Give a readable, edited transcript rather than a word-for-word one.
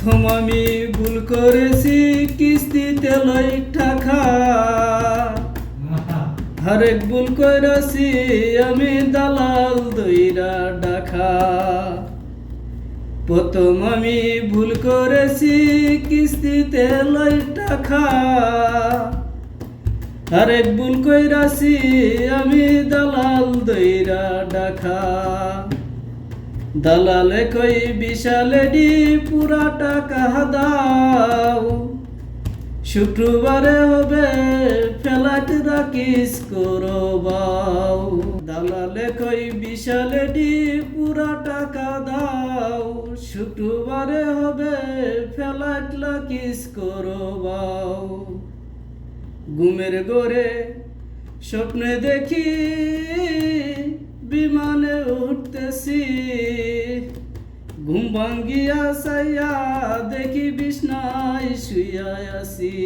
প্রথম আমি ভুল করেছি কিস্তিতে লই টাকা, আরেক ভুল করেছি আমি দালাল দইরা ডাকা। প্রথম আমি ভুল করেছি কিস্তিতে লই টাকা, আরেক ভুল কইরাছি আমি দালাল দইরা ডাকা। দালালে কই বিশালেডি পুরা টাকা দাও, শুক্রবারে হবে ফ্লাইট রাখিস করবাও। দালালে কই বিশালেডি পুরা টাকা দাও, শুক্রবারে হবে ফ্লাইট রাখিস করবাও। ঘুমের ঘরে স্বপ্নে দেখি বিমানে উঠতেছি, ঘুম ভাঙ্গিয়া চাইয়া দেখি বিছনায় শুইয়া আছি।